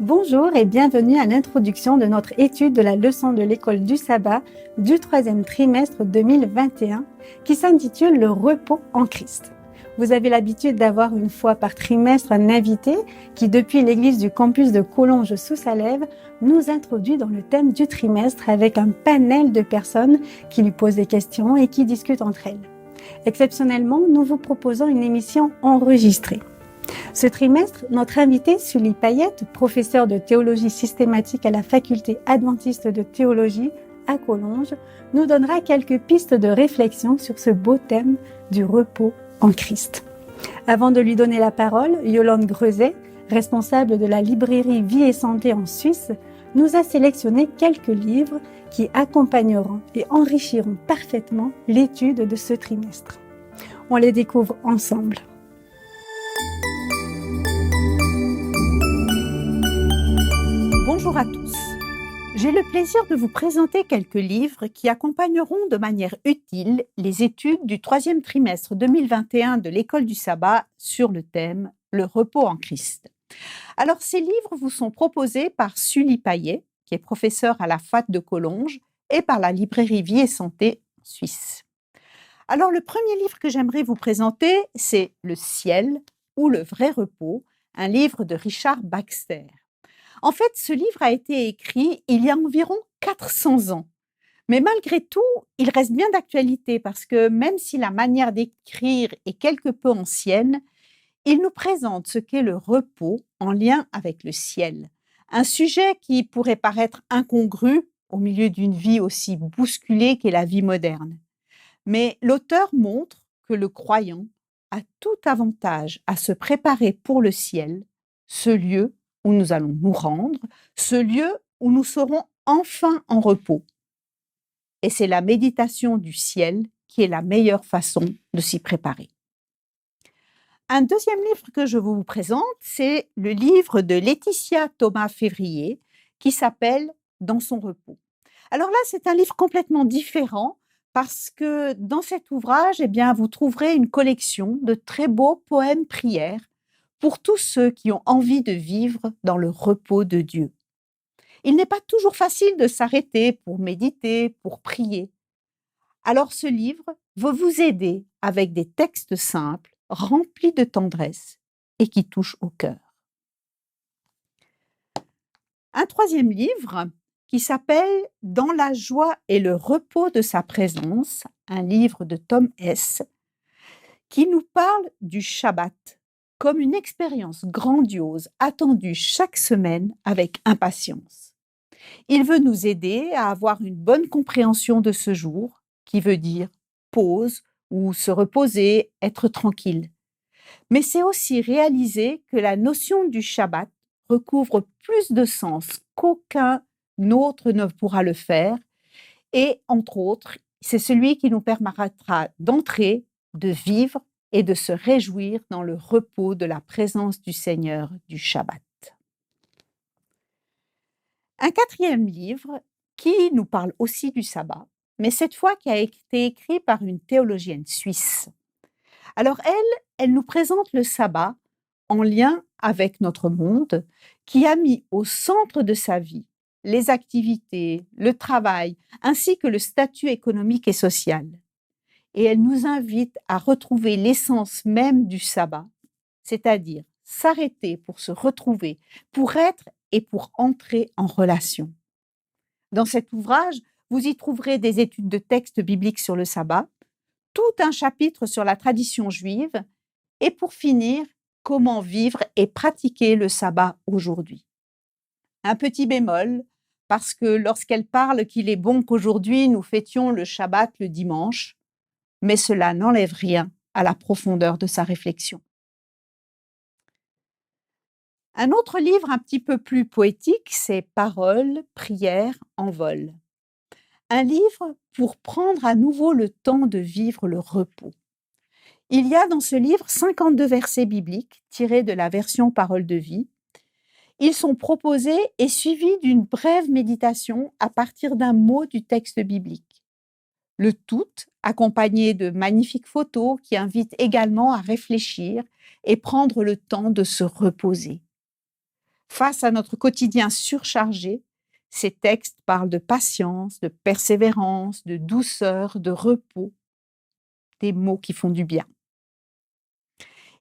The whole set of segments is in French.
Bonjour et bienvenue à l'introduction de notre étude de la leçon de l'école du sabbat du troisième trimestre 2021 qui s'intitule Le repos en Christ. Vous avez l'habitude d'avoir une fois par trimestre un invité qui, depuis l'église du campus de Collonges sous Salève, nous introduit dans le thème du trimestre avec un panel de personnes qui lui posent des questions et qui discutent entre elles. Exceptionnellement, nous vous proposons une émission enregistrée. Ce trimestre, notre invité, Sully Payette, professeur de théologie systématique à la faculté adventiste de théologie à Collonges, nous donnera quelques pistes de réflexion sur ce beau thème du repos en Christ. Avant de lui donner la parole, Yolande Greuset, responsable de la librairie Vie et Santé en Suisse, nous a sélectionné quelques livres qui accompagneront et enrichiront parfaitement l'étude de ce trimestre. On les découvre ensemble. Bonjour à tous. J'ai le plaisir de vous présenter quelques livres qui accompagneront de manière utile les études du troisième trimestre 2021 de l'école du sabbat sur le thème « Le repos en Christ ». Alors, ces livres vous sont proposés par Sully Payette, qui est professeur à la FAT de Collonges, et par la librairie Vie et Santé en Suisse. Alors, le premier livre que j'aimerais vous présenter, c'est « Le ciel ou le vrai repos », un livre de Richard Baxter. En fait, ce livre a été écrit il y a environ 400 ans. Mais malgré tout, il reste bien d'actualité parce que même si la manière d'écrire est quelque peu ancienne, il nous présente ce qu'est le repos en lien avec le ciel. Un sujet qui pourrait paraître incongru au milieu d'une vie aussi bousculée qu'est la vie moderne. Mais l'auteur montre que le croyant a tout avantage à se préparer pour le ciel, ce lieu où nous allons nous rendre, ce lieu où nous serons enfin en repos. Et c'est la méditation du ciel qui est la meilleure façon de s'y préparer. Un deuxième livre que je vous présente, c'est le livre de Laetitia Thomas-Février qui s'appelle « Dans son repos ». Alors là, c'est un livre complètement différent parce que dans cet ouvrage, vous trouverez une collection de très beaux poèmes-prières pour tous ceux qui ont envie de vivre dans le repos de Dieu. Il n'est pas toujours facile de s'arrêter pour méditer, pour prier. Alors ce livre va vous aider avec des textes simples, remplis de tendresse et qui touchent au cœur. Un troisième livre qui s'appelle « Dans la joie et le repos de sa présence », un livre de Tom Hess, qui nous parle du Shabbat comme une expérience grandiose attendue chaque semaine avec impatience. Il veut nous aider à avoir une bonne compréhension de ce jour, qui veut dire pause ou se reposer, être tranquille. Mais c'est aussi réaliser que la notion du Shabbat recouvre plus de sens qu'aucun autre ne pourra le faire et, entre autres, c'est celui qui nous permettra d'entrer, de vivre et de se réjouir dans le repos de la présence du Seigneur du Shabbat. Un quatrième livre qui nous parle aussi du sabbat, mais cette fois qui a été écrit par une théologienne suisse. Alors elle nous présente le sabbat en lien avec notre monde, qui a mis au centre de sa vie les activités, le travail, ainsi que le statut économique et social. Et elle nous invite à retrouver l'essence même du sabbat, c'est-à-dire s'arrêter pour se retrouver, pour être et pour entrer en relation. Dans cet ouvrage, vous y trouverez des études de textes bibliques sur le sabbat, tout un chapitre sur la tradition juive et pour finir, comment vivre et pratiquer le sabbat aujourd'hui. Un petit bémol, parce que lorsqu'elle parle qu'il est bon qu'aujourd'hui nous fêtions le Shabbat le dimanche, mais cela n'enlève rien à la profondeur de sa réflexion. Un autre livre un petit peu plus poétique, c'est Paroles, prières en vol. Un livre pour prendre à nouveau le temps de vivre le repos. Il y a dans ce livre 52 versets bibliques tirés de la version Paroles de vie. Ils sont proposés et suivis d'une brève méditation à partir d'un mot du texte biblique. Le tout accompagné de magnifiques photos qui invitent également à réfléchir et prendre le temps de se reposer. Face à notre quotidien surchargé, ces textes parlent de patience, de persévérance, de douceur, de repos, des mots qui font du bien.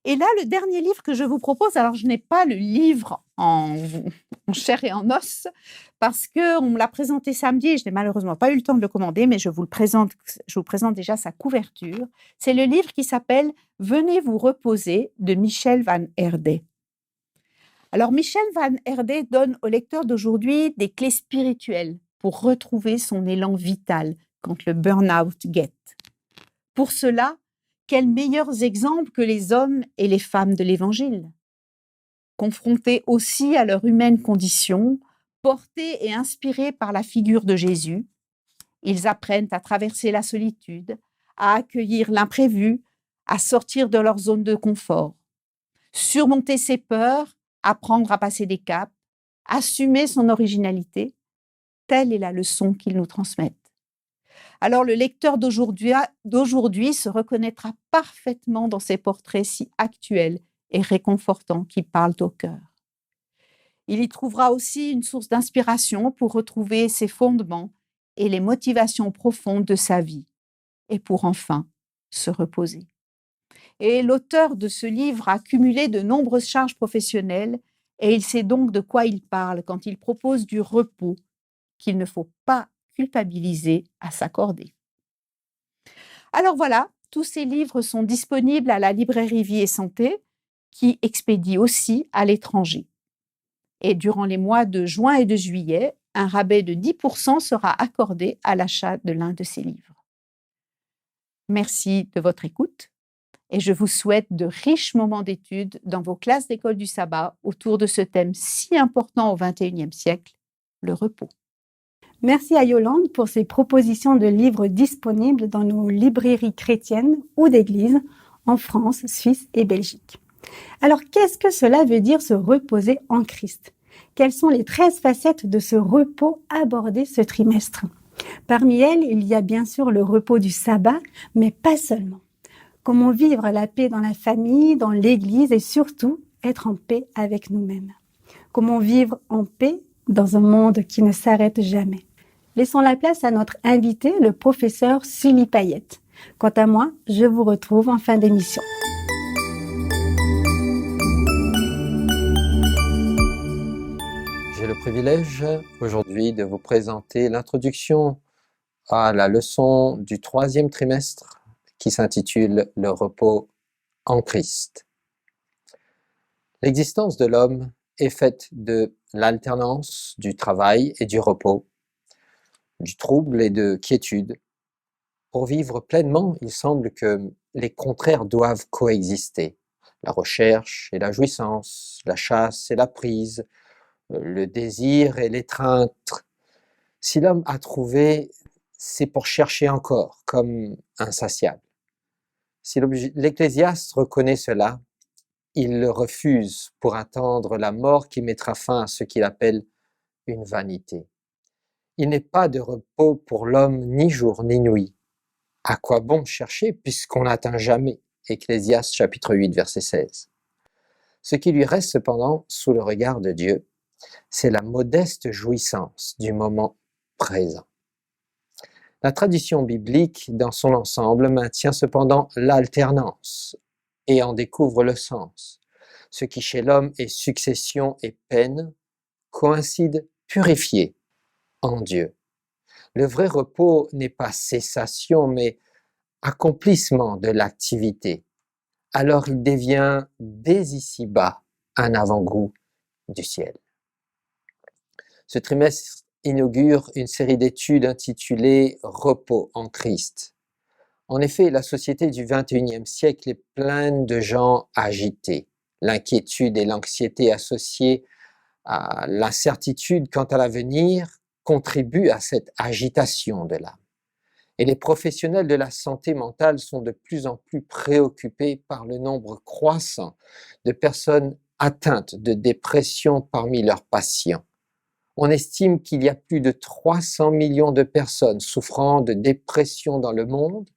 Et là, le dernier livre que je vous propose, alors je n'ai pas le livre en chair et en os, parce qu'on me l'a présenté samedi et je n'ai malheureusement pas eu le temps de le commander, mais je vous présente déjà sa couverture. C'est le livre qui s'appelle « Venez vous reposer » de Michel Van Herde. Alors, Michel Van Herde donne au lecteur d'aujourd'hui des clés spirituelles pour retrouver son élan vital quand le burn-out guette. Pour cela, quels meilleurs exemples que les hommes et les femmes de l'Évangile. Confrontés aussi à leur humaine condition, portés et inspirés par la figure de Jésus, ils apprennent à traverser la solitude, à accueillir l'imprévu, à sortir de leur zone de confort, surmonter ses peurs, apprendre à passer des caps, assumer son originalité. Telle est la leçon qu'ils nous transmettent. Alors le lecteur d'aujourd'hui se reconnaîtra parfaitement dans ces portraits si actuels et réconfortants qui parlent au cœur. Il y trouvera aussi une source d'inspiration pour retrouver ses fondements et les motivations profondes de sa vie, et pour enfin se reposer. Et l'auteur de ce livre a cumulé de nombreuses charges professionnelles et il sait donc de quoi il parle quand il propose du repos qu'il ne faut pas culpabiliser à s'accorder. Alors voilà, tous ces livres sont disponibles à la librairie Vie et Santé, qui expédie aussi à l'étranger. Et durant les mois de juin et de juillet, un rabais de 10% sera accordé à l'achat de l'un de ces livres. Merci de votre écoute et je vous souhaite de riches moments d'études dans vos classes d'école du sabbat autour de ce thème si important au XXIe siècle, le repos. Merci à Yolande pour ces propositions de livres disponibles dans nos librairies chrétiennes ou d'église en France, Suisse et Belgique. Alors, qu'est-ce que cela veut dire se reposer en Christ? Quelles sont les 13 facettes de ce repos abordées ce trimestre? Parmi elles, il y a bien sûr le repos du sabbat, mais pas seulement. Comment vivre la paix dans la famille, dans l'église et surtout être en paix avec nous-mêmes? Comment vivre en paix dans un monde qui ne s'arrête jamais? Laissons la place à notre invité, le professeur Sully Payette. Quant à moi, je vous retrouve en fin d'émission. J'ai le privilège aujourd'hui de vous présenter l'introduction à la leçon du 3e trimestre qui s'intitule « Le repos en Christ ». L'existence de l'homme est faite de l'alternance du travail et du repos, du trouble et de quiétude. Pour vivre pleinement, il semble que les contraires doivent coexister. La recherche et la jouissance, la chasse et la prise, le désir et l'étreinte. Si l'homme a trouvé, c'est pour chercher encore, comme insatiable. Si l'Ecclésiaste reconnaît cela, il le refuse pour attendre la mort qui mettra fin à ce qu'il appelle une vanité. Il n'est pas de repos pour l'homme ni jour ni nuit. À quoi bon chercher puisqu'on n'atteint jamais? Ecclésiaste chapitre 8, verset 16. Ce qui lui reste cependant sous le regard de Dieu, c'est la modeste jouissance du moment présent. La tradition biblique dans son ensemble maintient cependant l'alternance et en découvre le sens. Ce qui chez l'homme est succession et peine coïncide purifié en Dieu. Le vrai repos n'est pas cessation mais accomplissement de l'activité. Alors il devient dès ici-bas un avant-goût du ciel. Ce trimestre inaugure une série d'études intitulée « Repos en Christ ». En effet, la société du XXIe siècle est pleine de gens agités. L'inquiétude et l'anxiété associées à l'incertitude quant à l'avenir contribuent à cette agitation de l'âme. Et les professionnels de la santé mentale sont de plus en plus préoccupés par le nombre croissant de personnes atteintes de dépression parmi leurs patients. On estime qu'il y a plus de 300 millions de personnes souffrant de dépression dans le monde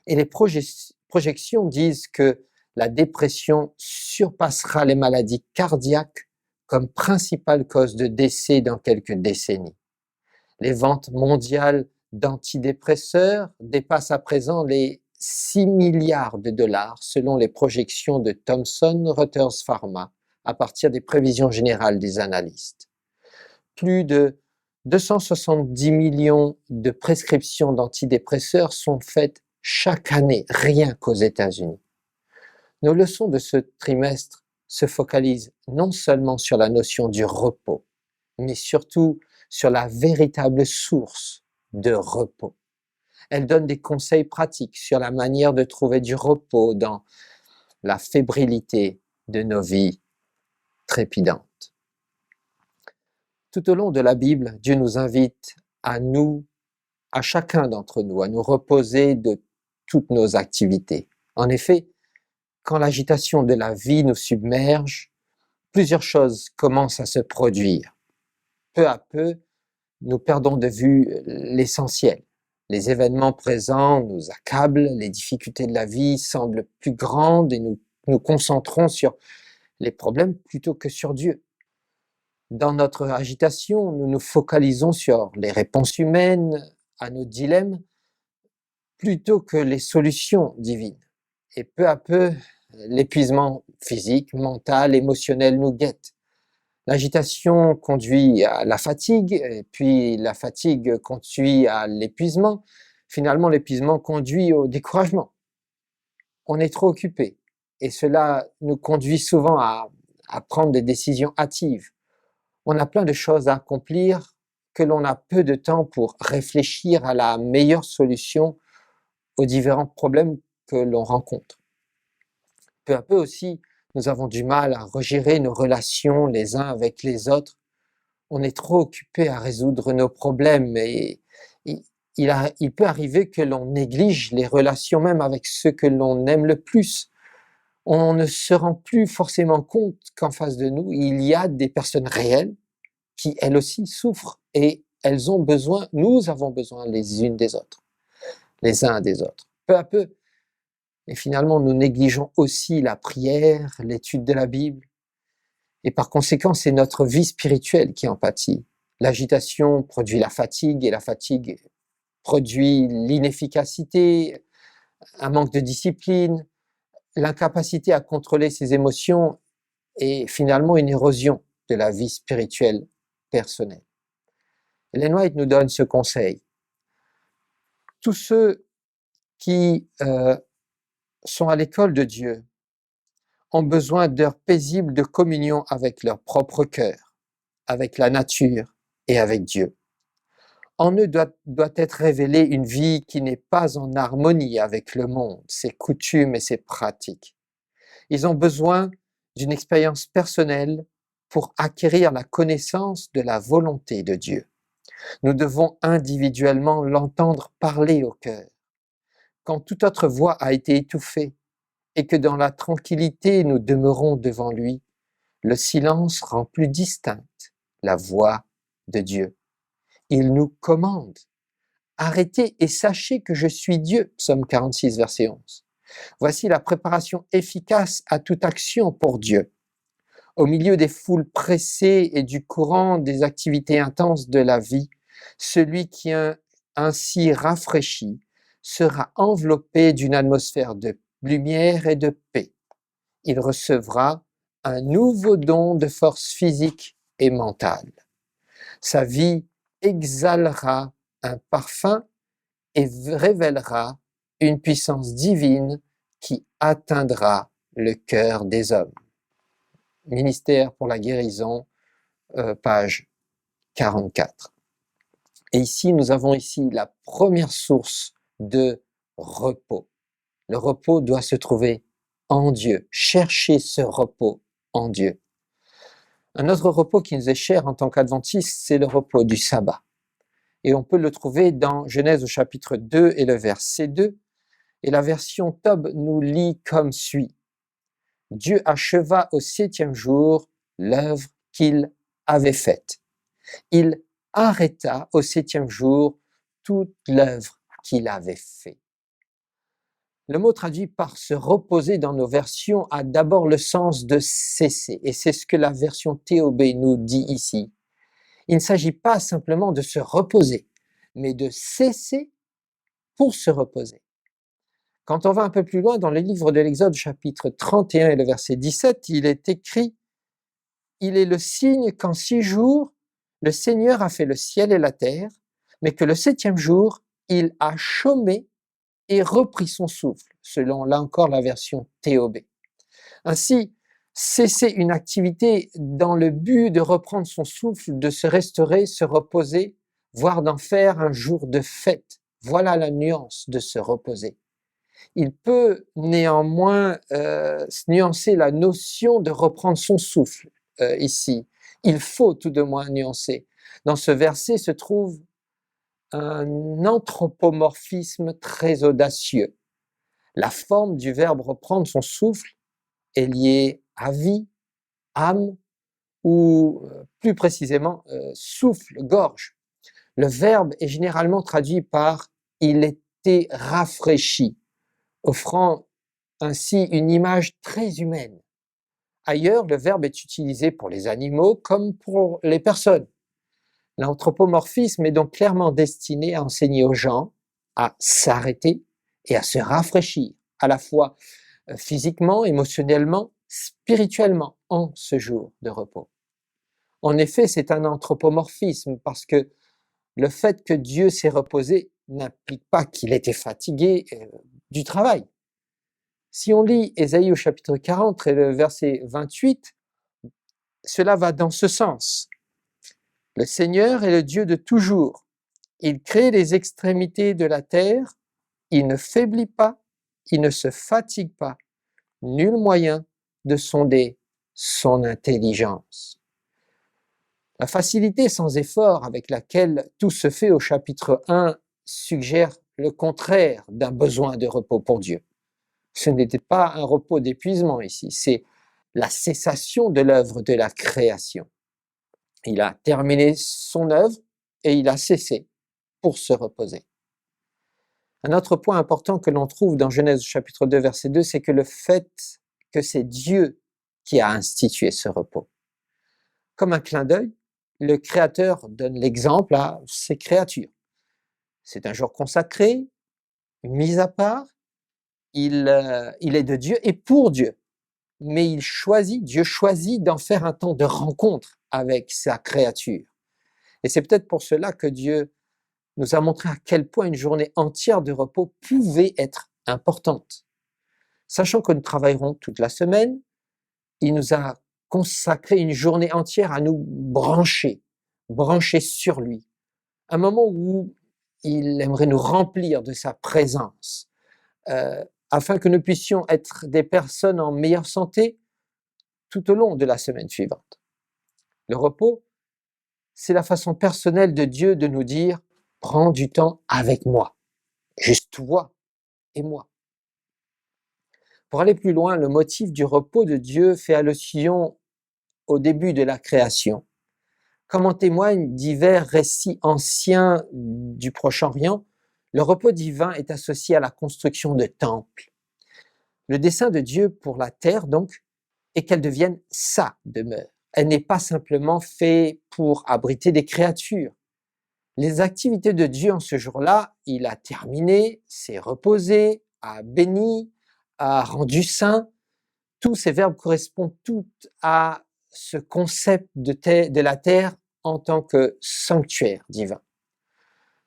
et les projections disent que la dépression surpassera les maladies cardiaques comme principale cause de décès dans quelques décennies. Les ventes mondiales d'antidépresseurs dépassent à présent les 6 milliards de dollars selon les projections de Thomson Reuters Pharma à partir des prévisions générales des analystes. Plus de 270 millions de prescriptions d'antidépresseurs sont faites chaque année, rien qu'aux États-Unis. Nos leçons de ce trimestre se focalisent non seulement sur la notion du repos, mais surtout sur la véritable source de repos. Elles donnent des conseils pratiques sur la manière de trouver du repos dans la fébrilité de nos vies trépidantes. Tout au long de la Bible, Dieu nous invite à chacun d'entre nous, à nous reposer de toutes nos activités. En effet, quand l'agitation de la vie nous submerge, plusieurs choses commencent à se produire. Peu à peu, nous perdons de vue l'essentiel. Les événements présents nous accablent, les difficultés de la vie semblent plus grandes et nous nous concentrons sur les problèmes plutôt que sur Dieu. Dans notre agitation, nous nous focalisons sur les réponses humaines à nos dilemmes plutôt que les solutions divines. Et peu à peu, l'épuisement physique, mental, émotionnel nous guette. L'agitation conduit à la fatigue, et puis la fatigue conduit à l'épuisement. Finalement, l'épuisement conduit au découragement. On est trop occupé et cela nous conduit souvent à prendre des décisions hâtives. On a plein de choses à accomplir que l'on a peu de temps pour réfléchir à la meilleure solution aux différents problèmes que l'on rencontre. Peu à peu aussi, nous avons du mal à regérer nos relations les uns avec les autres. On est trop occupé à résoudre nos problèmes et il peut arriver que l'on néglige les relations même avec ceux que l'on aime le plus. On ne se rend plus forcément compte qu'en face de nous, il y a des personnes réelles qui elles aussi souffrent et nous avons besoin les unes des autres, les uns des autres. Peu à peu, et finalement nous négligeons aussi la prière, l'étude de la Bible, et par conséquent c'est notre vie spirituelle qui en pâtit. L'agitation produit la fatigue et la fatigue produit l'inefficacité, un manque de discipline, l'incapacité à contrôler ses émotions et finalement une érosion de la vie spirituelle personnelle. Ellen White nous donne ce conseil. Tous ceux qui sont à l'école de Dieu ont besoin d'heures paisibles de communion avec leur propre cœur, avec la nature et avec Dieu. En eux doit être révélée une vie qui n'est pas en harmonie avec le monde, ses coutumes et ses pratiques. Ils ont besoin d'une expérience personnelle pour acquérir la connaissance de la volonté de Dieu. Nous devons individuellement l'entendre parler au cœur. Quand toute autre voix a été étouffée et que dans la tranquillité nous demeurons devant lui, le silence rend plus distincte la voix de Dieu. Il nous commande. Arrêtez et sachez que je suis Dieu. Psaume 46, verset 11. Voici la préparation efficace à toute action pour Dieu. Au milieu des foules pressées et du courant des activités intenses de la vie, celui qui est ainsi rafraîchi sera enveloppé d'une atmosphère de lumière et de paix. Il recevra un nouveau don de force physique et mentale. Sa vie exhalera un parfum et révélera une puissance divine qui atteindra le cœur des hommes. Ministère pour la guérison, page 44. Et ici, nous avons la première source de repos. Le repos doit se trouver en Dieu. Cherchez ce repos en Dieu. Un autre repos qui nous est cher en tant qu'adventistes, c'est le repos du sabbat. Et on peut le trouver dans Genèse au chapitre 2 et le verset 2. Et la version Tob nous lit comme suit. Dieu acheva au 7e jour l'œuvre qu'il avait faite. Il arrêta au 7e jour toute l'œuvre qu'il avait faite. Le mot traduit par se reposer dans nos versions a d'abord le sens de cesser, et c'est ce que la version TOB nous dit ici. Il ne s'agit pas simplement de se reposer, mais de cesser pour se reposer. Quand on va un peu plus loin dans le livre de l'Exode, chapitre 31 et le verset 17, il est écrit « Il est le signe qu'en 6 jours, le Seigneur a fait le ciel et la terre, mais que le 7e jour, il a chômé et repris son souffle », selon là encore la version TOB. Ainsi, cesser une activité dans le but de reprendre son souffle, de se restaurer, se reposer, voire d'en faire un jour de fête. Voilà la nuance de se reposer. Il peut néanmoins nuancer la notion de reprendre son souffle ici. Il faut tout de moins nuancer. Dans ce verset se trouve un anthropomorphisme très audacieux. La forme du verbe reprendre son souffle est liée à vie, âme ou plus précisément souffle, gorge. Le verbe est généralement traduit par « il était rafraîchi », offrant ainsi une image très humaine. Ailleurs, le verbe est utilisé pour les animaux comme pour les personnes. L'anthropomorphisme est donc clairement destiné à enseigner aux gens à s'arrêter et à se rafraîchir, à la fois physiquement, émotionnellement, spirituellement, en ce jour de repos. En effet, c'est un anthropomorphisme parce que le fait que Dieu s'est reposé n'implique pas qu'il était fatigué du travail. Si on lit Ésaïe au chapitre 40 et le verset 28, cela va dans ce sens. Le Seigneur est le Dieu de toujours. Il crée les extrémités de la terre, il ne faiblit pas, il ne se fatigue pas. Nul moyen de sonder son intelligence. La facilité sans effort avec laquelle tout se fait au chapitre 1 suggère le contraire d'un besoin de repos pour Dieu. Ce n'était pas un repos d'épuisement ici, c'est la cessation de l'œuvre de la création. Il a terminé son œuvre et il a cessé pour se reposer. Un autre point important que l'on trouve dans Genèse chapitre 2 verset 2, c'est que le fait que c'est Dieu qui a institué ce repos. Comme un clin d'œil, le Créateur donne l'exemple à ses créatures. C'est un jour consacré, mis à part, il est de Dieu et pour Dieu. Mais Dieu choisit d'en faire un temps de rencontre avec sa créature. Et c'est peut-être pour cela que Dieu nous a montré à quel point une journée entière de repos pouvait être importante. Sachant que nous travaillerons toute la semaine, il nous a consacré une journée entière à nous brancher sur lui. Un moment où il aimerait nous remplir de sa présence, afin que nous puissions être des personnes en meilleure santé tout au long de la semaine suivante. Le repos, c'est la façon personnelle de Dieu de nous dire « prends du temps avec moi, juste toi et moi ». Pour aller plus loin, le motif du repos de Dieu fait allusion au début de la création. Comme en témoignent divers récits anciens du Proche-Orient, le repos divin est associé à la construction de temples. Le dessein de Dieu pour la terre, donc, est qu'elle devienne sa demeure. Elle n'est pas simplement faite pour abriter des créatures. Les activités de Dieu en ce jour-là, il a terminé, s'est reposé, a béni, a rendu saint. Tous ces verbes correspondent tous à ce concept de la terre en tant que sanctuaire divin.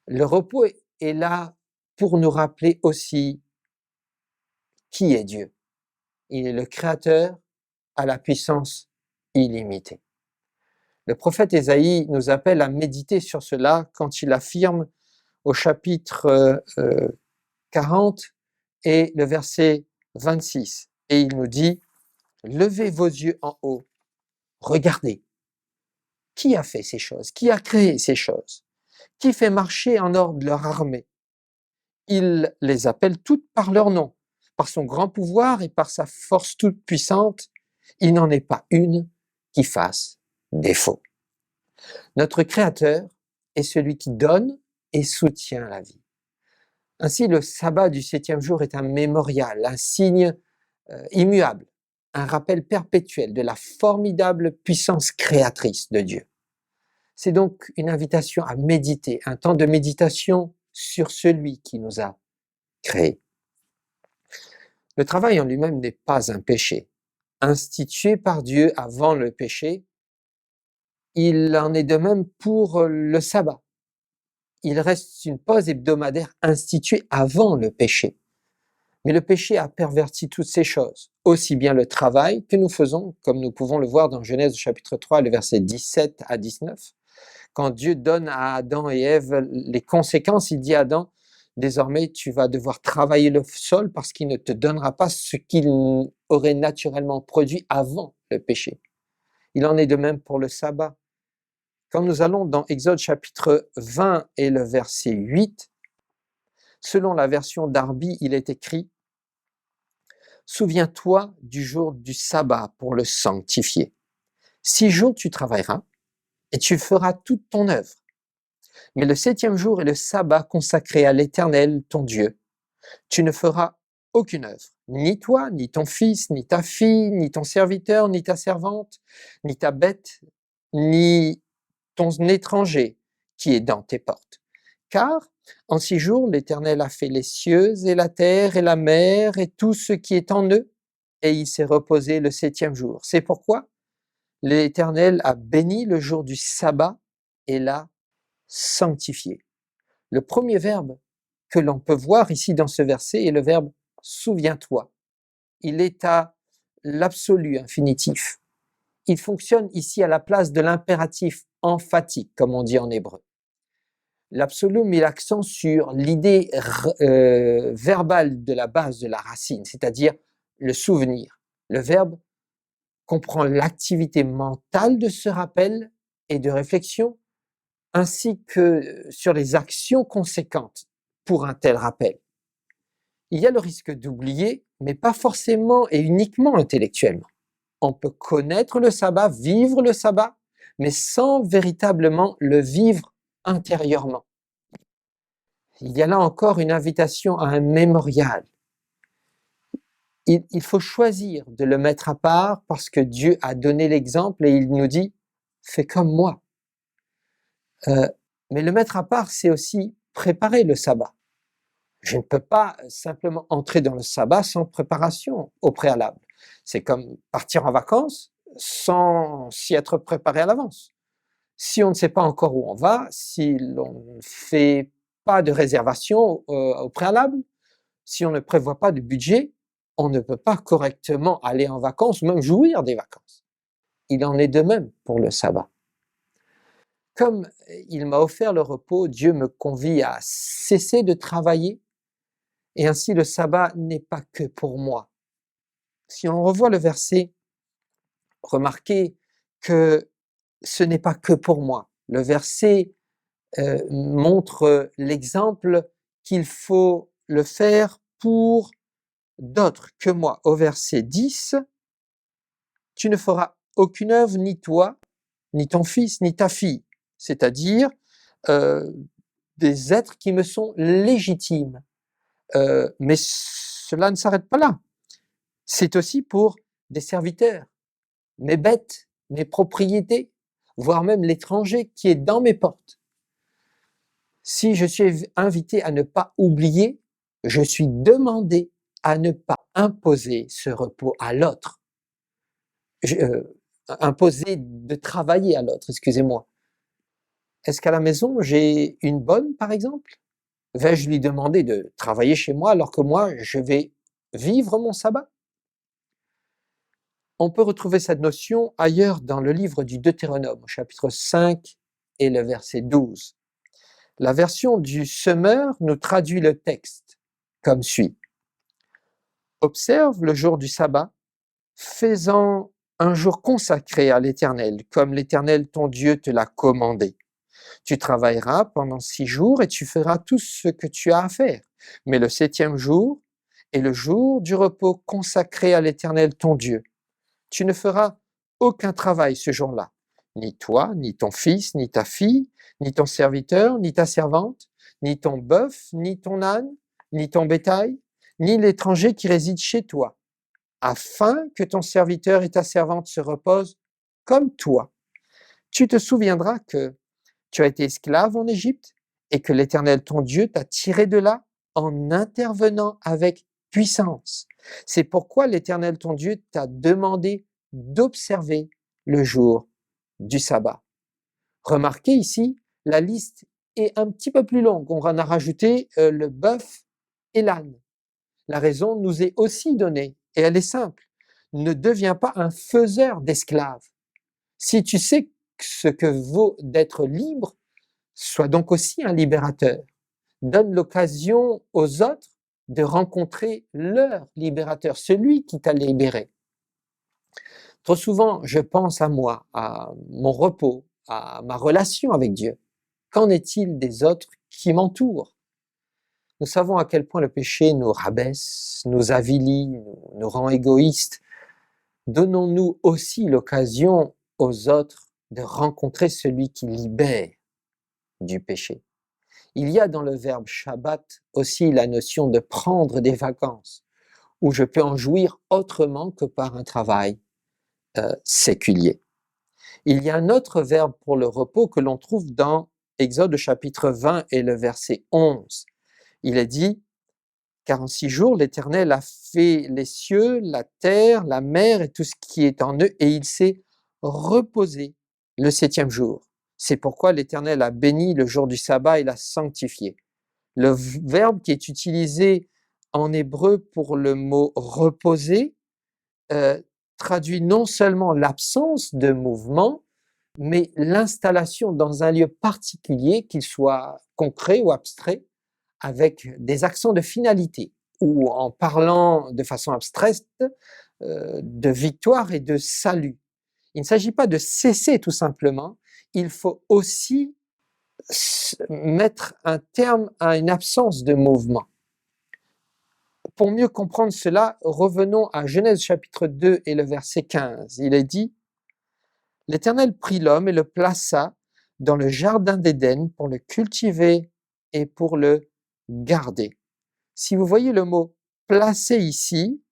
Le repos est là pour nous rappeler aussi qui est Dieu. Il est le Créateur à la puissance illimitée. Le prophète Ésaïe nous appelle à méditer sur cela quand il affirme au chapitre 40 et le verset 26. Et il nous dit « Levez vos yeux en haut, regardez. Qui a fait ces choses? Qui a créé ces choses? Qui fait marcher en ordre leur armée? Il les appelle toutes par leur nom. Par son grand pouvoir et par sa force toute puissante, il n'en est pas une qui fasse défaut. » Notre Créateur est celui qui donne et soutient la vie. Ainsi, le sabbat du 7e jour est un mémorial, un signe immuable, un rappel perpétuel de la formidable puissance créatrice de Dieu. C'est donc une invitation à méditer, un temps de méditation sur celui qui nous a créés. Le travail en lui-même n'est pas un péché. Institué par Dieu avant le péché, il en est de même pour le sabbat. Il reste une pause hebdomadaire instituée avant le péché. Mais le péché a perverti toutes ces choses, aussi bien le travail que nous faisons, comme nous pouvons le voir dans Genèse chapitre 3, le verset 17 à 19. Quand Dieu donne à Adam et Ève les conséquences, il dit à Adam, désormais tu vas devoir travailler le sol parce qu'il ne te donnera pas ce qu'il aurait naturellement produit avant le péché. Il en est de même pour le sabbat. Quand nous allons dans Exode chapitre 20 et le verset 8, selon la version Darby, il est écrit « Souviens-toi du jour du sabbat pour le sanctifier. 6 jours tu travailleras et tu feras toute ton œuvre. Mais le 7e jour est le sabbat consacré à l'Éternel, ton Dieu. Tu ne feras aucune œuvre, ni toi, ni ton fils, ni ta fille, ni ton serviteur, ni ta servante, ni ta bête, ni ton étranger qui est dans tes portes. Car en 6 jours, l'Éternel a fait les cieux et la terre et la mer et tout ce qui est en eux, et il s'est reposé le 7e jour. C'est pourquoi l'Éternel a béni le jour du sabbat et l'a sanctifié. Le premier verbe que l'on peut voir ici dans ce verset est le verbe « souviens-toi ». Il est à l'absolu infinitif. Il fonctionne ici à la place de l'impératif emphatique, comme on dit en hébreu. L'absolu met l'accent sur l'idée verbale de la base de la racine, c'est-à-dire le souvenir. Le verbe comprend l'activité mentale de ce rappel et de réflexion, ainsi que sur les actions conséquentes pour un tel rappel. Il y a le risque d'oublier, mais pas forcément et uniquement intellectuellement. On peut connaître le sabbat, vivre le sabbat, mais sans véritablement le vivre intérieurement. Il y a là encore une invitation à un mémorial. Il faut choisir de le mettre à part parce que Dieu a donné l'exemple et il nous dit « fais comme moi ». Mais le mettre à part, c'est aussi préparer le sabbat. Je ne peux pas simplement entrer dans le sabbat sans préparation au préalable. C'est comme partir en vacances sans s'y être préparé à l'avance. Si on ne sait pas encore où on va, si l'on ne fait pas de réservation au préalable, si on ne prévoit pas de budget, on ne peut pas correctement aller en vacances ou même jouir des vacances. Il en est de même pour le sabbat. Comme il m'a offert le repos, Dieu me convie à cesser de travailler et ainsi le sabbat n'est pas que pour moi. Si on revoit le verset, remarquez que ce n'est pas que pour moi. Le verset montre l'exemple qu'il faut le faire pour d'autres que moi. Au verset 10, « Tu ne feras aucune œuvre, ni toi, ni ton fils, ni ta fille. » C'est-à-dire des êtres qui me sont légitimes. Mais cela ne s'arrête pas là. C'est aussi pour des serviteurs, mes bêtes, mes propriétés, voire même l'étranger qui est dans mes portes. Si je suis invité à ne pas oublier, je suis demandé à ne pas imposer ce repos à l'autre. Imposer de travailler à l'autre, excusez-moi. Est-ce qu'à la maison, j'ai une bonne, par exemple? Vais-je lui demander de travailler chez moi alors que moi, je vais vivre mon sabbat? On peut retrouver cette notion ailleurs dans le livre du Deutéronome, au chapitre 5 et le verset 12. La version du Semeur nous traduit le texte comme suit. « Observe le jour du sabbat, fais-en un jour consacré à l'Éternel, comme l'Éternel ton Dieu te l'a commandé. Tu travailleras pendant 6 jours et tu feras tout ce que tu as à faire. Mais le 7e jour est le jour du repos consacré à l'Éternel ton Dieu. Tu ne feras aucun travail ce jour-là, ni toi, ni ton fils, ni ta fille, ni ton serviteur, ni ta servante, ni ton bœuf, ni ton âne, ni ton bétail, ni l'étranger qui réside chez toi, afin que ton serviteur et ta servante se reposent comme toi. Tu te souviendras que tu as été esclave en Égypte et que l'Éternel ton Dieu t'a tiré de là en intervenant avec puissance. C'est pourquoi l'Éternel ton Dieu t'a demandé d'observer le jour du sabbat. Remarquez ici, la liste est un petit peu plus longue. On en a rajouté le bœuf et l'âne. La raison nous est aussi donnée et elle est simple. Ne deviens pas un faiseur d'esclaves. Si tu sais ce que vaut d'être libre, sois donc aussi un libérateur. Donne l'occasion aux autres de rencontrer leur libérateur, celui qui t'a libéré. Trop souvent, je pense à moi, à mon repos, à ma relation avec Dieu. Qu'en est-il des autres qui m'entourent? Nous savons à quel point le péché nous rabaisse, nous avilit, nous rend égoïstes. Donnons-nous aussi l'occasion aux autres de rencontrer celui qui libère du péché. Il y a dans le verbe Shabbat aussi la notion de prendre des vacances, où je peux en jouir autrement que par un travail séculier. Il y a un autre verbe pour le repos que l'on trouve dans Exode chapitre 20 et le verset 11. Il est dit, car en 6 jours l'Éternel a fait les cieux, la terre, la mer et tout ce qui est en eux, et il s'est reposé le 7e jour. C'est pourquoi l'Éternel a béni le jour du sabbat et l'a sanctifié. Le verbe qui est utilisé en hébreu pour le mot reposer traduit non seulement l'absence de mouvement, mais l'installation dans un lieu particulier, qu'il soit concret ou abstrait, avec des accents de finalité, ou en parlant de façon abstraite, de victoire et de salut. Il ne s'agit pas de cesser tout simplement, il faut aussi mettre un terme à une absence de mouvement. Pour mieux comprendre cela, revenons à Genèse chapitre 2 et le verset 15. Il est dit, « L'Éternel prit l'homme et le plaça dans le jardin d'Éden pour le cultiver et pour le garder. » Si vous voyez le mot « placer » ici,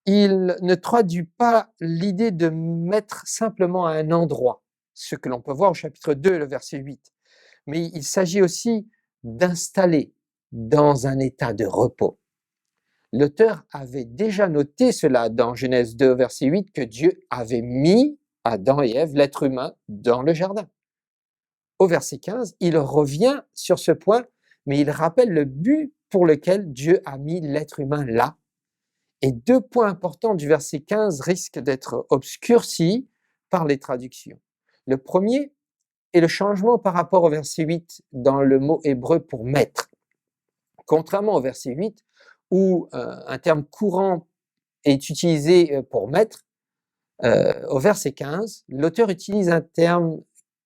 il ne traduit pas l'idée de mettre simplement à un endroit, ce que l'on peut voir au chapitre 2, le verset 8. Mais il s'agit aussi d'installer dans un état de repos. L'auteur avait déjà noté cela dans Genèse 2, verset 8, que Dieu avait mis Adam et Ève, l'être humain, dans le jardin. Au verset 15, il revient sur ce point, mais il rappelle le but pour lequel Dieu a mis l'être humain là. Et 2 points importants du verset 15 risquent d'être obscurcis par les traductions. Le premier est le changement par rapport au verset 8 dans le mot hébreu pour maître. Contrairement au verset 8, où un terme courant est utilisé pour maître, au verset 15, l'auteur utilise un terme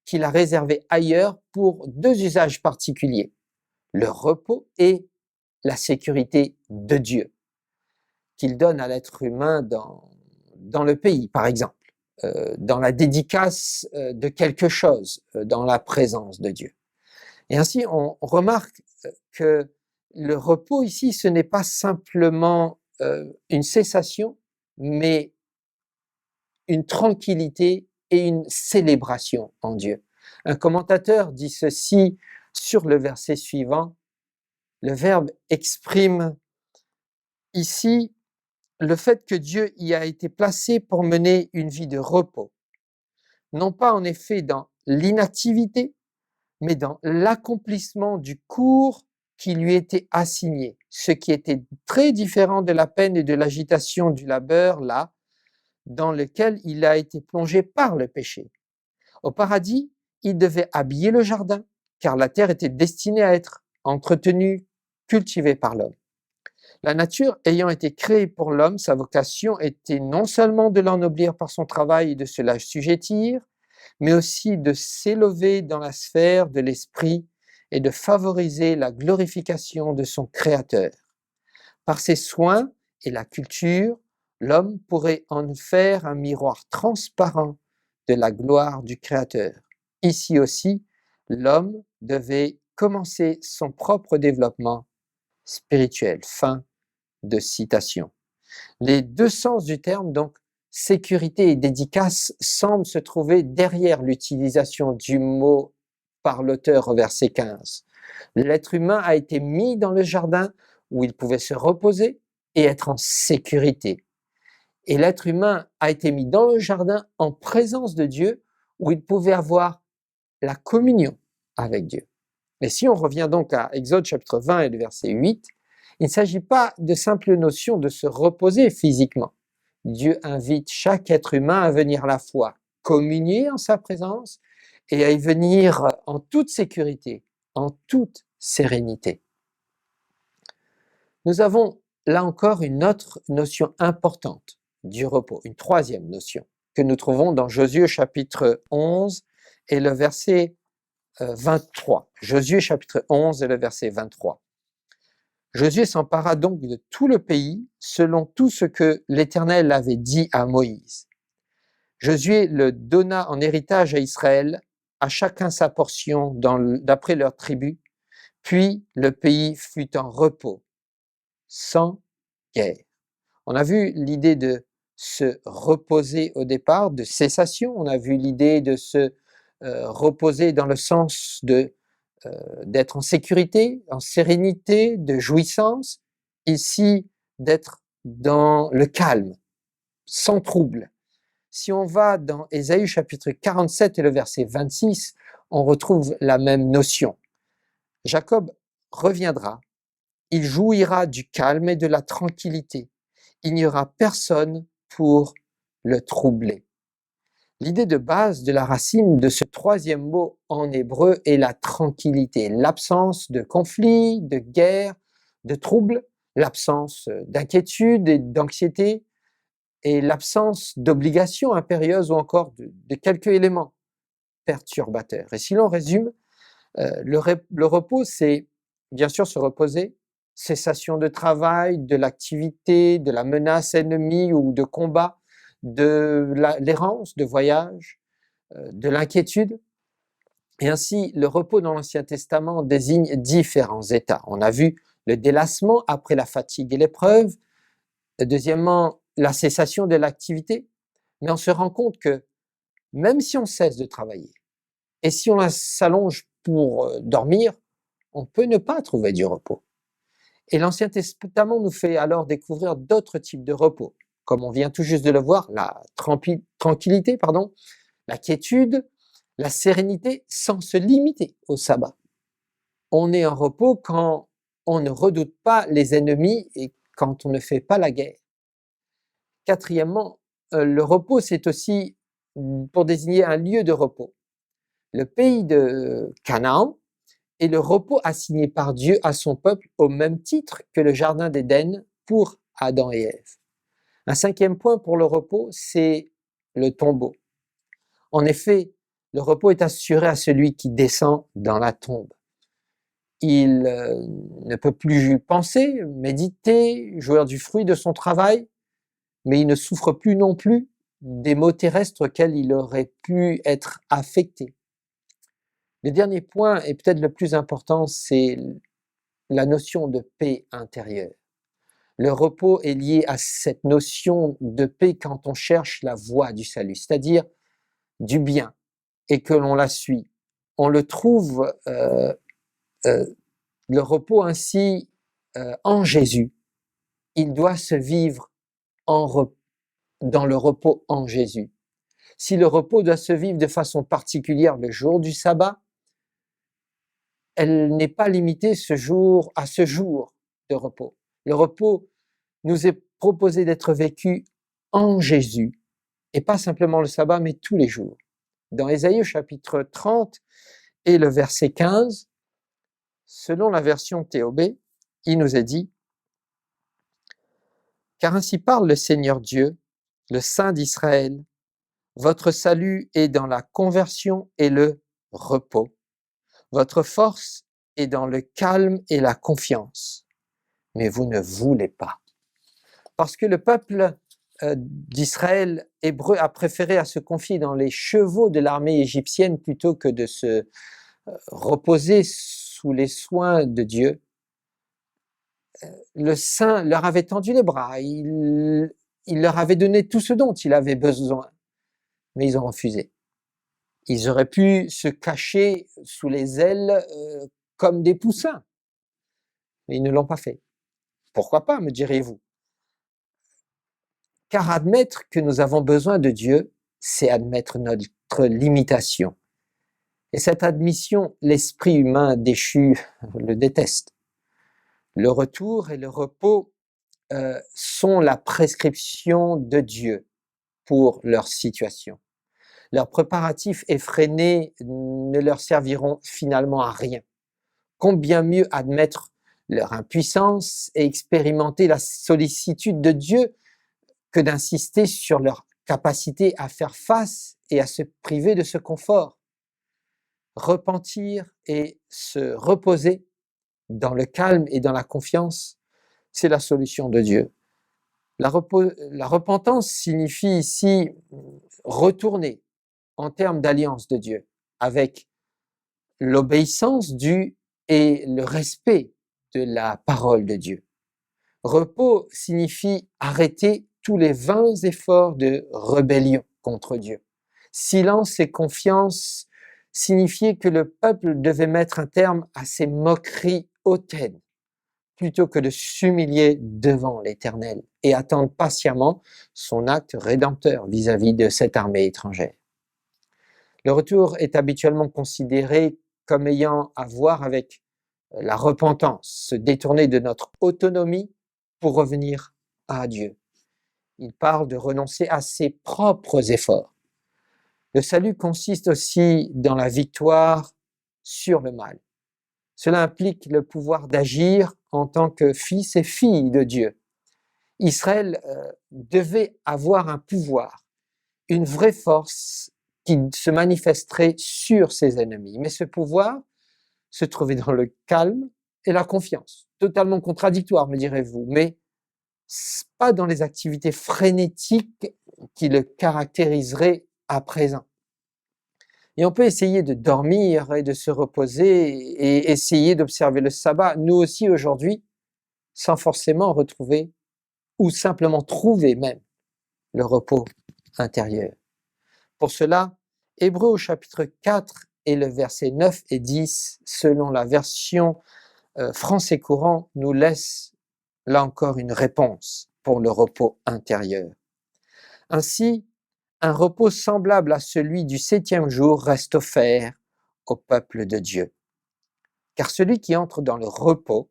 qu'il a réservé ailleurs pour 2 usages particuliers, le repos et la sécurité de Dieu, qu'il donne à l'être humain dans le pays, par exemple, dans la dédicace de quelque chose, dans la présence de Dieu. Et ainsi, on remarque que le repos ici, ce n'est pas simplement une cessation, mais une tranquillité et une célébration en Dieu. Un commentateur dit ceci sur le verset suivant, le verbe exprime ici le fait que Dieu y a été placé pour mener une vie de repos, non pas en effet dans l'inactivité, mais dans l'accomplissement du cours qui lui était assigné, ce qui était très différent de la peine et de l'agitation du labeur, là, dans lequel il a été plongé par le péché. Au paradis, il devait habiller le jardin, car la terre était destinée à être entretenue, cultivée par l'homme. La nature ayant été créée pour l'homme, sa vocation était non seulement de l'ennoblir par son travail et de se l'assujettir, mais aussi de s'élever dans la sphère de l'esprit et de favoriser la glorification de son Créateur. Par ses soins et la culture, l'homme pourrait en faire un miroir transparent de la gloire du Créateur. Ici aussi, l'homme devait commencer son propre développement spirituelle. Fin de citation. Les deux sens du terme, donc sécurité et dédicace, semblent se trouver derrière l'utilisation du mot par l'auteur au verset 15. L'être humain a été mis dans le jardin où il pouvait se reposer et être en sécurité. Et l'être humain a été mis dans le jardin en présence de Dieu où il pouvait avoir la communion avec Dieu. Et si on revient donc à Exode chapitre 20 et le verset 8, il ne s'agit pas de simple notion de se reposer physiquement. Dieu invite chaque être humain à venir à la fois communier en sa présence et à y venir en toute sécurité, en toute sérénité. Nous avons là encore une autre notion importante du repos, une troisième notion que nous trouvons dans Josué chapitre 11 et le verset 23. Josué chapitre 11 et le verset 23. Josué s'empara donc de tout le pays selon tout ce que l'Éternel avait dit à Moïse. Josué le donna en héritage à Israël, à chacun sa portion d'après leur tribu, puis le pays fut en repos, sans guerre. On a vu l'idée de se reposer au départ, de cessation, on a vu l'idée de se reposer dans le sens d'être en sécurité, en sérénité, de jouissance, ici d'être dans le calme, sans trouble. Si on va dans Ésaïe chapitre 47 et le verset 26, on retrouve la même notion. Jacob reviendra, il jouira du calme et de la tranquillité. Il n'y aura personne pour le troubler. L'idée de base de la racine de ce troisième mot en hébreu est la tranquillité, l'absence de conflit, de guerre, de trouble, l'absence d'inquiétude et d'anxiété, et l'absence d'obligations impérieuses ou encore de quelques éléments perturbateurs. Et si l'on résume, le repos, c'est bien sûr se reposer, cessation de travail, de l'activité, de la menace ennemie ou de combat, de l'errance, de voyage, de l'inquiétude. Et ainsi, le repos dans l'Ancien Testament désigne différents états. On a vu le délassement après la fatigue et l'épreuve. Deuxièmement, la cessation de l'activité. Mais on se rend compte que même si on cesse de travailler et si on s'allonge pour dormir, on peut ne pas trouver du repos. Et l'Ancien Testament nous fait alors découvrir d'autres types de repos, comme on vient tout juste de le voir, la tranquillité, la quiétude, la sérénité sans se limiter au sabbat. On est en repos quand on ne redoute pas les ennemis et quand on ne fait pas la guerre. Quatrièmement, le repos, c'est aussi pour désigner un lieu de repos. Le pays de Canaan est le repos assigné par Dieu à son peuple au même titre que le jardin d'Éden pour Adam et Ève. Un cinquième point pour le repos, c'est le tombeau. En effet, le repos est assuré à celui qui descend dans la tombe. Il ne peut plus penser, méditer, jouir du fruit de son travail, mais il ne souffre plus non plus des maux terrestres auxquels il aurait pu être affecté. Le dernier point, et peut-être le plus important, c'est la notion de paix intérieure. Le repos est lié à cette notion de paix quand on cherche la voie du salut, c'est-à-dire du bien, et que l'on la suit. On le trouve, le repos ainsi, en Jésus. Il doit se vivre dans le repos en Jésus. Si le repos doit se vivre de façon particulière le jour du sabbat, elle n'est pas limitée à ce jour de repos. Le repos nous est proposé d'être vécu en Jésus, et pas simplement le sabbat, mais tous les jours. Dans Ésaïe chapitre 30 et le verset 15, selon la version TOB, il nous est dit « Car ainsi parle le Seigneur Dieu, le Saint d'Israël, votre salut est dans la conversion et le repos. Votre force est dans le calme et la confiance. Mais vous ne voulez pas. » Parce que le peuple d'Israël hébreu a préféré à se confier dans les chevaux de l'armée égyptienne plutôt que de se reposer sous les soins de Dieu. le Saint leur avait tendu les bras, il leur avait donné tout ce dont il avait besoin, mais ils ont refusé. Ils auraient pu se cacher sous les ailes comme des poussins, mais ils ne l'ont pas fait. Pourquoi pas, me direz-vous? Car admettre que nous avons besoin de Dieu, c'est admettre notre limitation. Et cette admission, l'esprit humain déchu le déteste. Le retour et le repos sont la prescription de Dieu pour leur situation. Leurs préparatifs effrénés ne leur serviront finalement à rien. Combien mieux admettre leur impuissance et expérimenter la sollicitude de Dieu que d'insister sur leur capacité à faire face et à se priver de ce confort. Repentir et se reposer dans le calme et dans la confiance, c'est la solution de Dieu. La repentance signifie ici retourner en termes d'alliance de Dieu avec l'obéissance due et le respect de la parole de Dieu. Repos signifie arrêter tous les vains efforts de rébellion contre Dieu. Silence et confiance signifiait que le peuple devait mettre un terme à ses moqueries hautaines, plutôt que de s'humilier devant l'Éternel et attendre patiemment son acte rédempteur vis-à-vis de cette armée étrangère. Le retour est habituellement considéré comme ayant à voir avec la repentance, se détourner de notre autonomie pour revenir à Dieu. Il parle de renoncer à ses propres efforts. Le salut consiste aussi dans la victoire sur le mal. Cela implique le pouvoir d'agir en tant que fils et filles de Dieu. Israël devait avoir un pouvoir, une vraie force qui se manifesterait sur ses ennemis. Mais ce pouvoir se trouvait dans le calme et la confiance. Totalement contradictoire, me direz-vous, mais pas dans les activités frénétiques qui le caractériseraient à présent. Et on peut essayer de dormir et de se reposer et essayer d'observer le sabbat, nous aussi aujourd'hui, sans forcément retrouver ou simplement trouver même le repos intérieur. Pour cela, Hébreux au chapitre 4 et le verset 9 et 10, selon la version français courant, nous laisse là encore une réponse pour le repos intérieur. Ainsi, un repos semblable à celui du 7e jour reste offert au peuple de Dieu. Car celui qui entre dans le repos,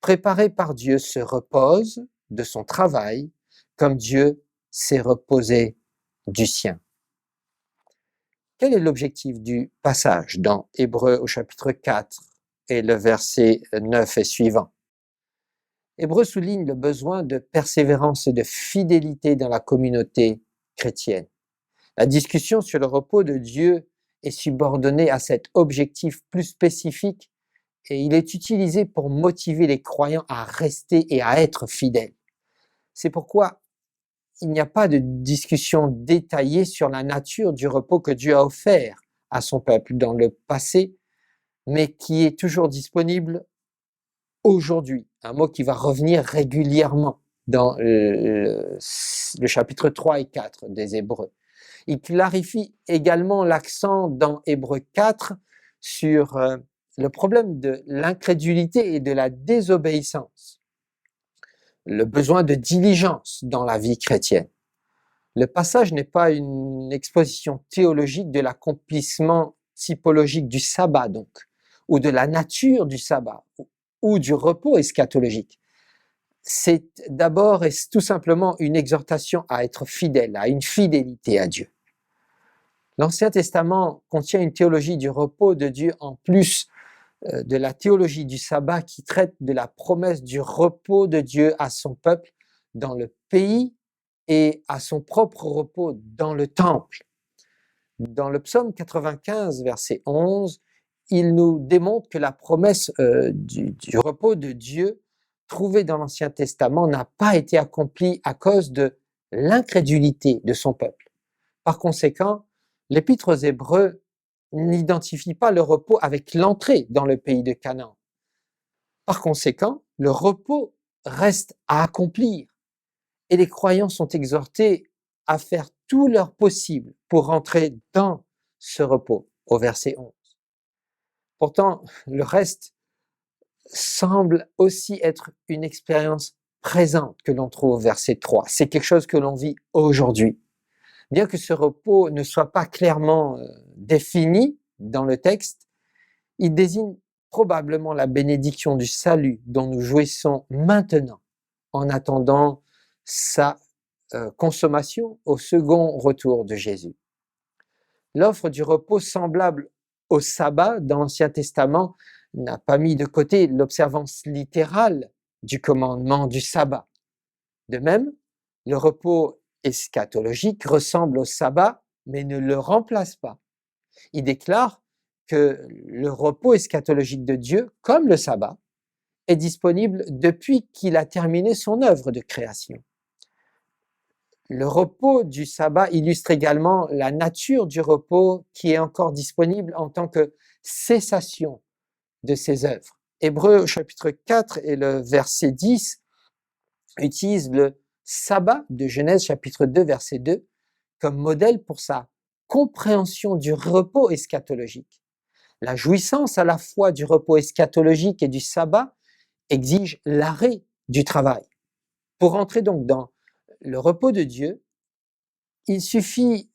préparé par Dieu, se repose de son travail comme Dieu s'est reposé du sien. Quel est l'objectif du passage dans Hébreux au chapitre 4 et le verset 9 et suivant? Hébreux souligne le besoin de persévérance et de fidélité dans la communauté chrétienne. La discussion sur le repos de Dieu est subordonnée à cet objectif plus spécifique et il est utilisé pour motiver les croyants à rester et à être fidèles. C'est pourquoi il n'y a pas de discussion détaillée sur la nature du repos que Dieu a offert à son peuple dans le passé, mais qui est toujours disponible aujourd'hui. Un mot qui va revenir régulièrement dans le chapitre 3 et 4 des Hébreux. Il clarifie également l'accent dans Hébreux 4 sur le problème de l'incrédulité et de la désobéissance, le besoin de diligence dans la vie chrétienne. Le passage n'est pas une exposition théologique de l'accomplissement typologique du sabbat donc, ou de la nature du sabbat, ou du repos eschatologique. C'est d'abord et tout simplement une exhortation à être fidèle, à une fidélité à Dieu. L'Ancien Testament contient une théologie du repos de Dieu en plus de la théologie du sabbat qui traite de la promesse du repos de Dieu à son peuple dans le pays et à son propre repos dans le temple. Dans le psaume 95, verset 11, il nous démontre que la promesse du repos de Dieu trouvée dans l'Ancien Testament n'a pas été accomplie à cause de l'incrédulité de son peuple. Par conséquent, l'Épître aux Hébreux n'identifie pas le repos avec l'entrée dans le pays de Canaan. Par conséquent, le repos reste à accomplir et les croyants sont exhortés à faire tout leur possible pour rentrer dans ce repos, au verset 11. Pourtant, le reste semble aussi être une expérience présente que l'on trouve au verset 3. C'est quelque chose que l'on vit aujourd'hui. Bien que ce repos ne soit pas clairement défini dans le texte, il désigne probablement la bénédiction du salut dont nous jouissons maintenant en attendant sa consommation au second retour de Jésus. L'offre du repos semblable au sabbat dans l'Ancien Testament n'a pas mis de côté l'observance littérale du commandement du sabbat. De même, le repos eschatologique ressemble au sabbat, mais ne le remplace pas. Il déclare que le repos eschatologique de Dieu, comme le sabbat, est disponible depuis qu'il a terminé son œuvre de création. Le repos du sabbat illustre également la nature du repos qui est encore disponible en tant que cessation de ses œuvres. Hébreux chapitre 4 et le verset 10 utilisent le sabbat de Genèse chapitre 2 verset 2 comme modèle pour sa compréhension du repos eschatologique. La jouissance à la fois du repos eschatologique et du sabbat exige l'arrêt du travail. Pour entrer donc dans le repos de Dieu, il suffit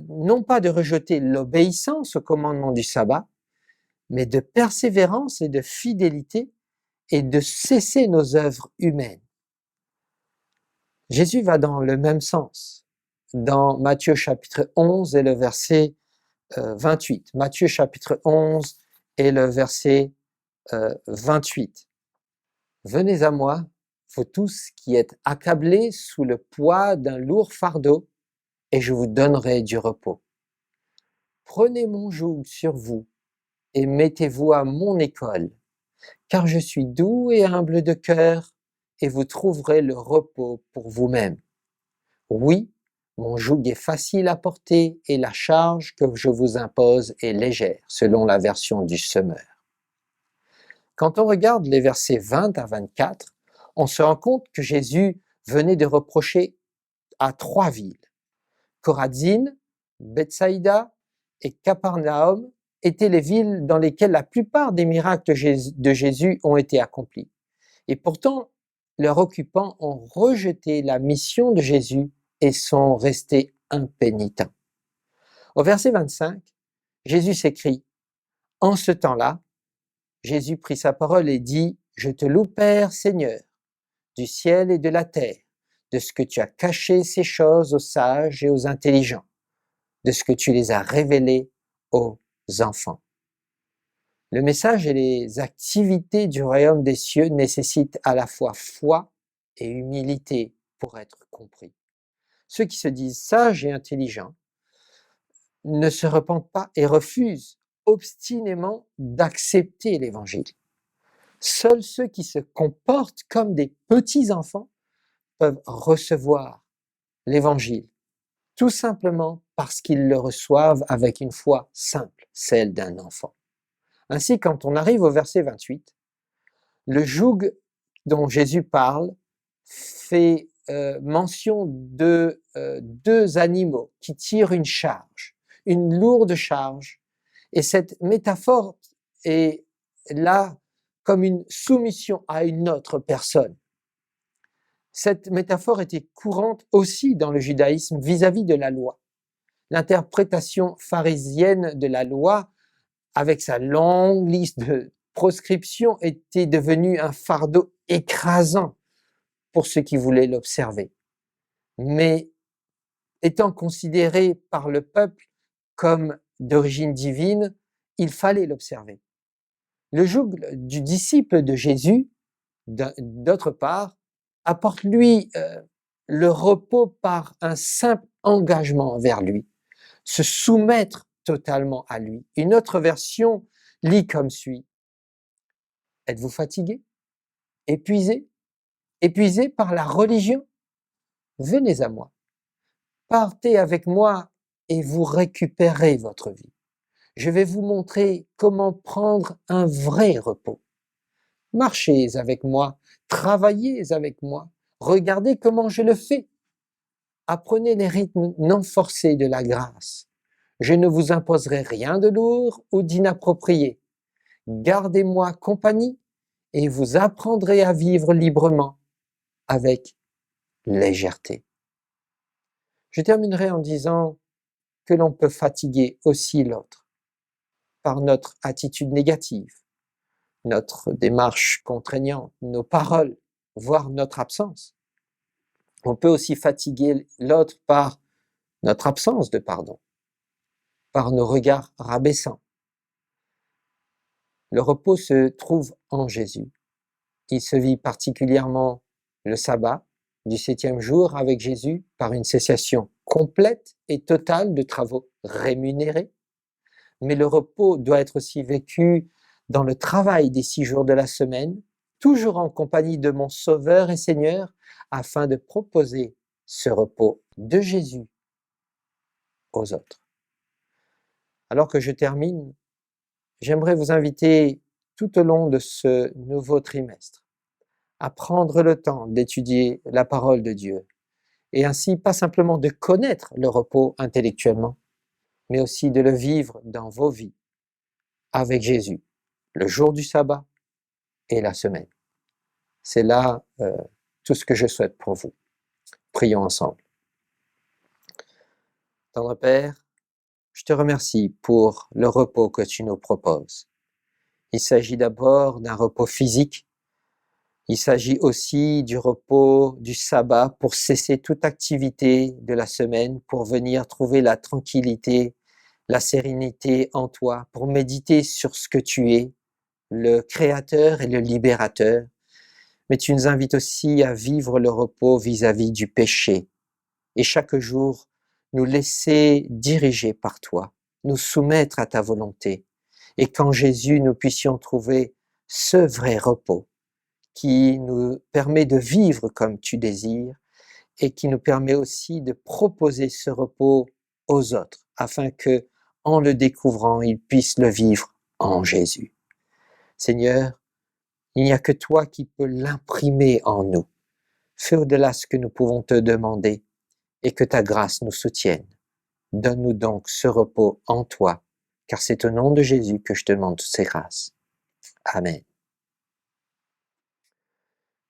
non pas de rejeter l'obéissance au commandement du sabbat, mais de persévérance et de fidélité et de cesser nos œuvres humaines. Jésus va dans le même sens dans Matthieu chapitre 11 et le verset 28. Matthieu chapitre 11 et le verset 28. Venez à moi, vous tous qui êtes accablés sous le poids d'un lourd fardeau, et je vous donnerai du repos. Prenez mon joug sur vous et mettez-vous à mon école, car je suis doux et humble de cœur, et vous trouverez le repos pour vous-même. Oui, mon joug est facile à porter et la charge que je vous impose est légère, selon la version du Semeur. Quand on regarde les versets 20 à 24, on se rend compte que Jésus venait de reprocher à 3 villes. Chorazine, Bethsaïda et Capernaum étaient les villes dans lesquelles la plupart des miracles de Jésus ont été accomplis. Et pourtant, leurs occupants ont rejeté la mission de Jésus et sont restés impénitents. Au verset 25, Jésus s'écrie « En ce temps-là, Jésus prit sa parole et dit « Je te loue, Père, Seigneur, du ciel et de la terre, de ce que tu as caché ces choses aux sages et aux intelligents, de ce que tu les as révélées aux enfants. » Le message et les activités du royaume des cieux nécessitent à la fois foi et humilité pour être compris. Ceux qui se disent sages et intelligents ne se repentent pas et refusent obstinément d'accepter l'évangile. Seuls ceux qui se comportent comme des petits enfants peuvent recevoir l'évangile, tout simplement parce qu'ils le reçoivent avec une foi simple, celle d'un enfant. Ainsi, quand on arrive au verset 28, le joug dont Jésus parle fait mention de 2 animaux qui tirent une charge, une lourde charge, et cette métaphore est là comme une soumission à une autre personne. Cette métaphore était courante aussi dans le judaïsme vis-à-vis de la loi. L'interprétation pharisienne de la loi, avec sa longue liste de proscriptions, était devenue un fardeau écrasant pour ceux qui voulaient l'observer. Mais étant considéré par le peuple comme d'origine divine, il fallait l'observer. Le joug du disciple de Jésus, d'autre part, apporte lui le repos par un simple engagement envers lui, se soumettre totalement à lui. Une autre version lit comme suit. Êtes-vous fatigué? Épuisé? Épuisé par la religion? Venez à moi. Partez avec moi et vous récupérez votre vie. Je vais vous montrer comment prendre un vrai repos. Marchez avec moi Travaillez avec moi. Regardez comment je le fais. Apprenez les rythmes non forcés de la grâce. Je ne vous imposerai rien de lourd ou d'inapproprié. Gardez-moi compagnie et vous apprendrez à vivre librement avec légèreté. Je terminerai en disant que l'on peut fatiguer aussi l'autre par notre attitude négative, notre démarche contraignante, nos paroles, voire notre absence. On peut aussi fatiguer l'autre par notre absence de pardon, par nos regards rabaissants. Le repos se trouve en Jésus. Il se vit particulièrement le sabbat du 7e jour avec Jésus par une cessation complète et totale de travaux rémunérés. Mais le repos doit être aussi vécu dans le travail des 6 jours de la semaine, toujours en compagnie de mon Sauveur et Seigneur, afin de proposer ce repos de Jésus aux autres. Alors que je termine, j'aimerais vous inviter tout au long de ce nouveau trimestre à prendre le temps d'étudier la parole de Dieu et ainsi pas simplement de connaître le repos intellectuellement, mais aussi de le vivre dans vos vies avec Jésus, le jour du sabbat et la semaine. C'est là tout ce que je souhaite pour vous. Prions ensemble. Tendre Père, je te remercie pour le repos que tu nous proposes. Il s'agit d'abord d'un repos physique. Il s'agit aussi du repos du sabbat pour cesser toute activité de la semaine, pour venir trouver la tranquillité, la sérénité en toi, pour méditer sur ce que tu es, le Créateur et le Libérateur. Mais tu nous invites aussi à vivre le repos vis-à-vis du péché et chaque jour nous laisser diriger par toi, nous soumettre à ta volonté et qu'en Jésus nous puissions trouver ce vrai repos qui nous permet de vivre comme tu désires et qui nous permet aussi de proposer ce repos aux autres afin que, en le découvrant, ils puissent le vivre en Jésus. Seigneur, il n'y a que toi qui peux l'imprimer en nous. Fais au-delà ce que nous pouvons te demander et que ta grâce nous soutienne. Donne-nous donc ce repos en toi, car c'est au nom de Jésus que je te demande toutes ces grâces. Amen.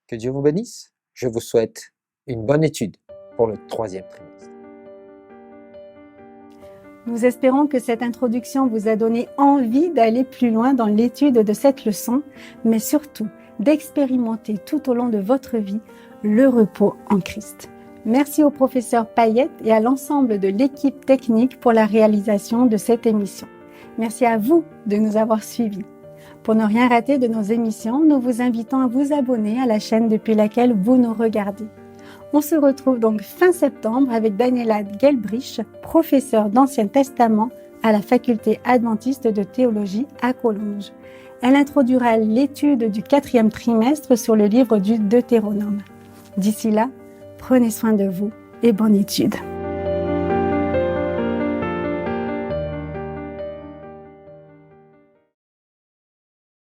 Que Dieu vous bénisse. Je vous souhaite une bonne étude pour le 3e trimestre. Nous espérons que cette introduction vous a donné envie d'aller plus loin dans l'étude de cette leçon, mais surtout d'expérimenter tout au long de votre vie le repos en Christ. Merci au professeur Payette et à l'ensemble de l'équipe technique pour la réalisation de cette émission. Merci à vous de nous avoir suivis. Pour ne rien rater de nos émissions, nous vous invitons à vous abonner à la chaîne depuis laquelle vous nous regardez. On se retrouve donc fin septembre avec Daniela Gelbrich, professeure d'Ancien Testament à la faculté adventiste de théologie à Collonges. Elle introduira l'étude du 4e trimestre sur le livre du Deutéronome. D'ici là, prenez soin de vous et bonne étude.